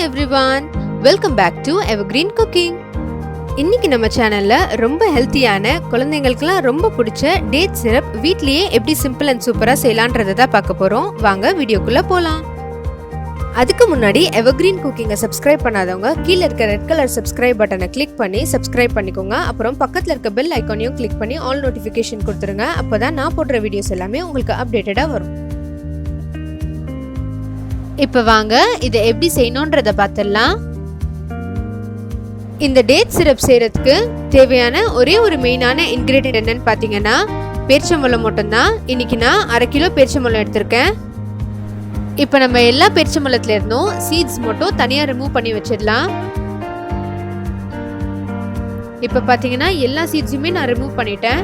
everyone, welcome back to EVERGREEN cooking. இன்னைக்கு நம்ம சேனல்ல ரொம்ப ஹெல்த்தியான குழந்தைகளுக்குலாம் ரொம்ப பிடிச்ச டேட் சிரப் வீட்லயே எப்படி சிம்பிள் அண்ட் சூப்பரா செய்யலாம்ன்றதை தான் பார்க்க போறோம். வாங்க வீடியோக்குள்ள போலாம். அதுக்கு முன்னாடி எவர்கிரீன் குக்கிங்கை சப்ஸ்கிரைப் பண்ணாதவங்க கீழே இருக்க ரெட் கலர் சப்ஸ்கிரைப் பட்டனை கிளிக் பண்ணி சப்ஸ்கிரைப் பண்ணிக்கோங்க. அப்புறம் பக்கத்தில் இருக்க பெல் ஐக்கானையும் கிளிக் பண்ணி ஆல் நோட்டிஃபிகேஷன் கொடுத்துருங்க. அப்போதான் நான் போடுற வீடியோஸ் எல்லாமே உங்களுக்கு அப்டேட்டடாக வரும். இப்போ வாங்க இதை எப்படி செய்யணுன்றதை பார்த்துடலாம். இந்த டேட் சிரப் செய்யறதுக்கு தேவையான ஒரே ஒரு மெயினான இன்கிரீடியன்ட் என்னன்னு பார்த்தீங்கன்னா பேரிச்சம்பழம் மட்டும்தான். இன்னைக்கு நான் 1/2 கிலோ பேரிச்சம்பழம் எடுத்திருக்கேன். இப்போ நம்ம எல்லா பேரிச்சம்பழத்துல இருந்தும் சீட்ஸ் மட்டும் தனியாக ரிமூவ் பண்ணி வச்சிடலாம். இப்போ பார்த்தீங்கன்னா எல்லா சீட்ஸுமே நான் ரிமூவ் பண்ணிட்டேன்.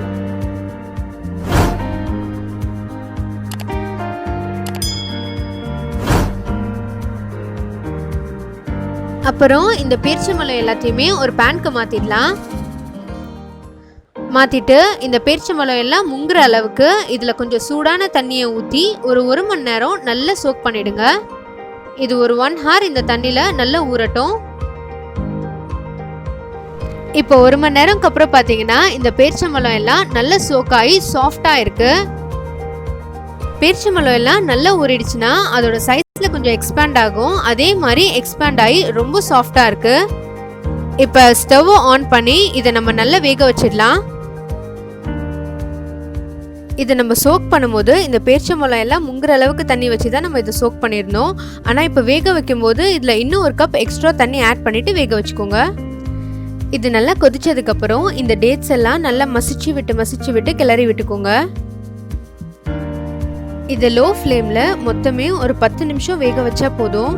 அப்புறம் இந்த பேரிச்சம்பழம் எல்லாத்தையுமே ஒரு பேனுக்கு மாற்றிடலாம். மாற்றிட்டு இந்த பேரிச்சம்பழம் எல்லாம் முங்குற அளவுக்கு இதில் கொஞ்சம் சூடான தண்ணியை ஊற்றி ஒரு மணி நேரம் நல்லா சோக் பண்ணிடுங்க. இது ஒரு 1 hour இந்த தண்ணியில் நல்லா ஊறட்டும். இப்போ 1 மணி நேரம்க்கு அப்புறம் பார்த்தீங்கன்னா இந்த பேரிச்சம்பழம் எல்லாம் நல்லா சோக்காகி சாஃப்டாக இருக்கு. பேரிச்சம்பழம் எல்லாம் நல்லா ஊறிடுச்சுன்னா அதோட சைஸ்ல கொஞ்சம் எக்ஸ்பேண்ட் ஆகும். அதே மாதிரி எக்ஸ்பேண்ட் ஆகி ரொம்ப சாஃப்டா இருக்கு. இப்போ ஸ்டவ் ஆன் பண்ணி இதை நம்ம நல்லா வேக வச்சிடலாம். இதை நம்ம சோக் பண்ணும்போது இந்த பேரிச்சம்பழம் எல்லாம் முங்குற அளவுக்கு தண்ணி வச்சு தான் நம்ம இதை சோக் பண்ணிடணும். ஆனால் இப்போ வேக வைக்கும் போது இதில் இன்னும் 1 கப் எக்ஸ்ட்ரா தண்ணி ஆட் பண்ணிட்டு வேக வச்சுக்கோங்க. இது நல்லா கொதிச்சதுக்கப்புறம் இந்த டேட்ஸ் எல்லாம் நல்லா மசிச்சு விட்டு கிளறி விட்டுக்கோங்க. இதை லோ ஃப்ளேமில் மொத்தமே ஒரு 10 நிமிஷம் வேக வச்சா போதும்.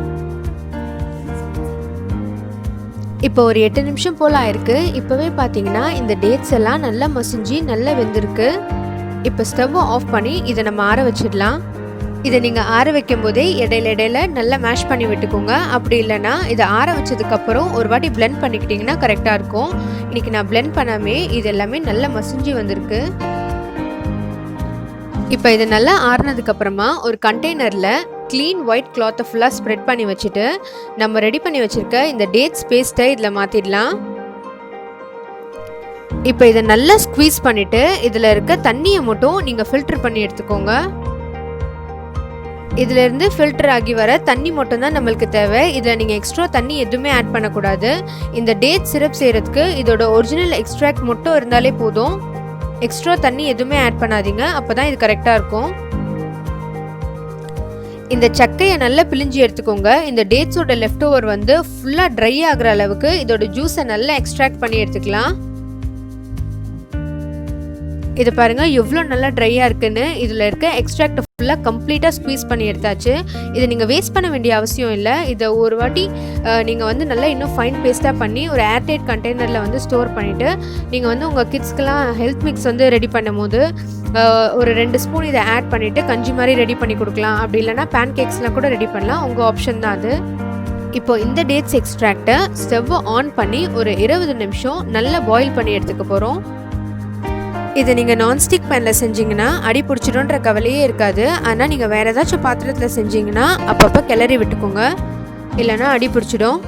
இப்போ ஒரு 8 நிமிஷம் போல் ஆயிருக்கு. இப்போவே பார்த்தீங்கன்னா இந்த டேட்ஸ் எல்லாம் நல்லா மசிஞ்சு நல்லா வெந்திருக்கு. இப்போ ஸ்டவ்வை ஆஃப் பண்ணி இதை நம்ம ஆற வச்சிடலாம். இதை நீங்கள் ஆற வைக்கும் போதே இடையில நல்லா மேஷ் பண்ணி விட்டுக்கோங்க. அப்படி இல்லைன்னா இதை ஆற வச்சதுக்கப்புறம் ஒரு வாட்டி பிளெண்ட் பண்ணிக்கிட்டிங்கன்னா கரெக்டாக இருக்கும். இன்றைக்கி நான் பிளெண்ட் பண்ணாமே இது எல்லாமே நல்லா மசிஞ்சு வந்திருக்கு. இப்போ இது நல்லா ஆறுனதுக்கு அப்புறமா ஒரு கண்டெய்னரில் க்ளீன் ஒயிட் கிளாத்தை ஃபுல்லாக ஸ்ப்ரெட் பண்ணி வச்சுட்டு நம்ம ரெடி பண்ணி வச்சுருக்க இந்த டேட்ஸ் பேஸ்ட்டை இதில் மாற்றிடலாம். இப்போ இதை நல்லா ஸ்குவீஸ் பண்ணிவிட்டு இதில் இருக்க தண்ணியை மட்டும் நீங்கள் ஃபில்டர் பண்ணி எடுத்துக்கோங்க. இதிலேருந்து ஃபில்டர் ஆகி வர தண்ணி மட்டும்தான் நம்மளுக்கு தேவை. இதில் நீங்கள் எக்ஸ்ட்ரா தண்ணி எதுவுமே ஆட் பண்ணக்கூடாது. இந்த டேட் சிரப் செய்கிறதுக்கு இதோட ஒரிஜினல் எக்ஸ்ட்ராக்ட் மட்டும் இருந்தாலே போதும். எக்ஸ்ட்ரா தண்ணி எதுவுமே ஆட் பண்ணாதீங்க, அப்போ தான் இது கரெக்டாக இருக்கும். இந்த சக்கையை நல்லா பிழிஞ்சு எடுத்துக்கோங்க. இந்த டேட்ஸோட லெஃப்ட் ஓவர் வந்து ஃபுல்லாக ட்ரை ஆகிற அளவுக்கு இதோட ஜூஸை நல்லா எக்ஸ்ட்ராக்ட் பண்ணி எடுத்துக்கலாம். இது பாருங்கள் எவ்வளோ நல்லா ட்ரையாக இருக்குன்னு. இதில் இருக்க எக்ஸ்ட்ராக்டை ஃபுல்லாக கம்ப்ளீட்டாக ஸ்குவீஸ் பண்ணி எடுத்தாச்சு. இதை நீங்கள் வேஸ்ட் பண்ண வேண்டிய அவசியம் இல்லை. இதை ஒரு வாட்டி நீங்கள் வந்து நல்லா இன்னும் ஃபைன் பேஸ்ட்டாக பண்ணி ஒரு ஏர்டைட் கண்டெய்னரில் வந்து ஸ்டோர் பண்ணிவிட்டு நீங்கள் வந்து உங்கள் கிட்ஸ்க்கெலாம் ஹெல்த் மிக்ஸ் வந்து ரெடி பண்ணும் போது ஒரு 2 ஸ்பூன் இதை ஆட் பண்ணிவிட்டு கஞ்சி மாதிரி ரெடி பண்ணி கொடுக்கலாம். அப்படி இல்லைனா பேன் கேக்ஸ்லாம் கூட ரெடி பண்ணலாம். உங்கள் ஆப்ஷன் தான் அது. இப்போ இந்த டேட்ஸ் எக்ஸ்ட்ராக்டை ஸ்டவ்வை ஆன் பண்ணி ஒரு 20 நிமிஷம் நல்லா பாயில் பண்ணி எடுத்துக்க போகிறோம். இதை நீங்கள் நான்ஸ்டிக் பேனில் செஞ்சிங்கன்னா அடி பிடிச்சிடும்ன்ற கவலையே இருக்காது. ஆனால் நீங்கள் வேறு ஏதாச்சும் பாத்திரத்தில் செஞ்சிங்கன்னா அப்பப்போ கிளறி விட்டுக்கோங்க, இல்லைனா அடி பிடிச்சிடும்.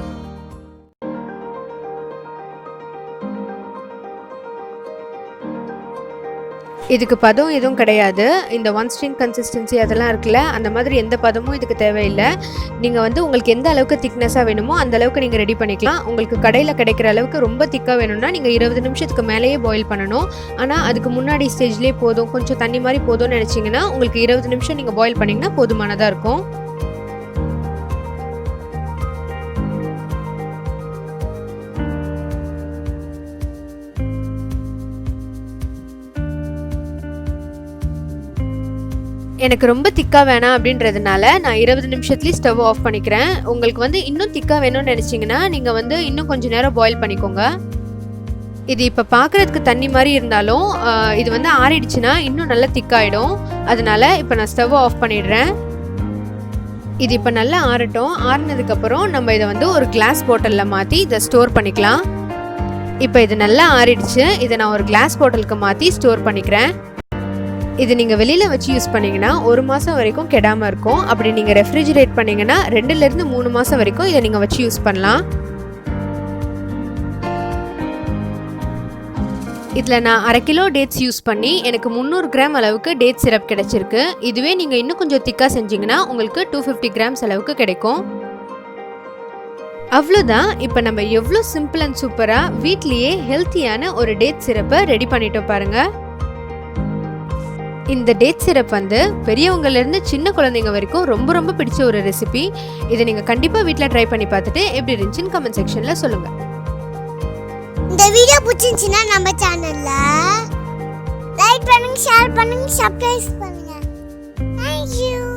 இதுக்கு பதம் எதுவும் கிடையாது. இந்த 1 ஸ்ட்ரிங் கன்சிஸ்டன்சி அதெல்லாம் இருக்குல்ல, அந்த மாதிரி எந்த பதமும் இதுக்கு தேவையில்லை. நீங்கள் வந்து உங்களுக்கு எந்த அளவுக்கு திக்னஸாக வேணுமோ அந்த அளவுக்கு நீங்கள் ரெடி பண்ணிக்கலாம். உங்களுக்கு கடையில் கிடைக்கிற அளவுக்கு ரொம்ப திக்காக வேணும்னா நீங்கள் 20 நிமிஷத்துக்கு மேலேயே பாயில் பண்ணணும். ஆனால் அதுக்கு முன்னாடி ஸ்டேஜ்லேயே போதும், கொஞ்சம் தண்ணி மாதிரி போதும்னு நினச்சிங்கன்னா உங்களுக்கு 20 நிமிஷம் நீங்கள் பாயில் பண்ணிங்கன்னா போதுமானதாக இருக்கும். எனக்கு ரொம்ப திக்காக வேணாம் அப்படின்றதுனால நான் 20 நிமிஷத்துலேயே ஸ்டவ் ஆஃப் பண்ணிக்கிறேன். உங்களுக்கு வந்து இன்னும் திக்காக வேணும்னு நினச்சிங்கன்னா நீங்கள் வந்து இன்னும் கொஞ்சம் நேரம் பாயில் பண்ணிக்கோங்க. இது இப்போ பார்க்குறதுக்கு தண்ணி மாதிரி இருந்தாலும் இது வந்து ஆறிடுச்சுன்னா இன்னும் நல்லா திக்காயிடும். அதனால இப்போ நான் ஸ்டவ் ஆஃப் பண்ணிடுறேன். இது இப்போ நல்லா ஆறட்டும். ஆறினதுக்கப்புறம் நம்ம இதை வந்து ஒரு கிளாஸ் பாட்டிலில் மாற்றி இதை ஸ்டோர் பண்ணிக்கலாம். இப்போ இது நல்லா ஆறிடுச்சு. இதை நான் ஒரு கிளாஸ் பாட்டிலுக்கு மாற்றி ஸ்டோர் பண்ணிக்கிறேன். இது நீங்கள் வெளியில் வச்சு யூஸ் பண்ணிங்கன்னா 1 மாதம் வரைக்கும் கெடாமல் இருக்கும். அப்படி நீங்கள் ரெஃப்ரிஜிரேட் பண்ணிங்கன்னா 2லேருந்து 3 மாதம் வரைக்கும் இதை நீங்கள் வச்சு யூஸ் பண்ணலாம். இதில் நான் 1/2 கிலோ டேட்ஸ் யூஸ் பண்ணி எனக்கு 300 கிராம் அளவுக்கு டேட் சிரப் கிடைச்சிருக்கு. இதுவே நீங்கள் இன்னும் கொஞ்சம் திக்காக செஞ்சிங்கன்னா உங்களுக்கு 250 கிராம்ஸ் அளவுக்கு கிடைக்கும். அவ்வளோதான். இப்போ நம்ம எவ்வளோ சிம்பிள் அண்ட் சூப்பராக வீட்லேயே ஹெல்த்தியான ஒரு டேட் சிரப்பை ரெடி பண்ணிட்டோம் பாருங்கள். இந்த டேட் சிரப் வந்து பெரியவங்கலேருந்து சின்ன குழந்தைங்க வரைக்கும் ரொம்ப ரொம்ப பிடிச்ச ஒரு ரெசிபி. இதை நீங்கள் கண்டிப்பாக வீட்டில் ட்ரை பண்ணி பார்த்துட்டு எப்படி இருந்துச்சுன்னு கமெண்ட் செக்ஷனில் சொல்லுங்கள். இந்த வீடியோ பிடிச்சிருந்துச்சுன்னா நம்ம சேனல்ல லைக் பண்ணுங்க, ஷேர் பண்ணுங்க, சப்ஸ்கிரைப் பண்ணுங்க. Thank you.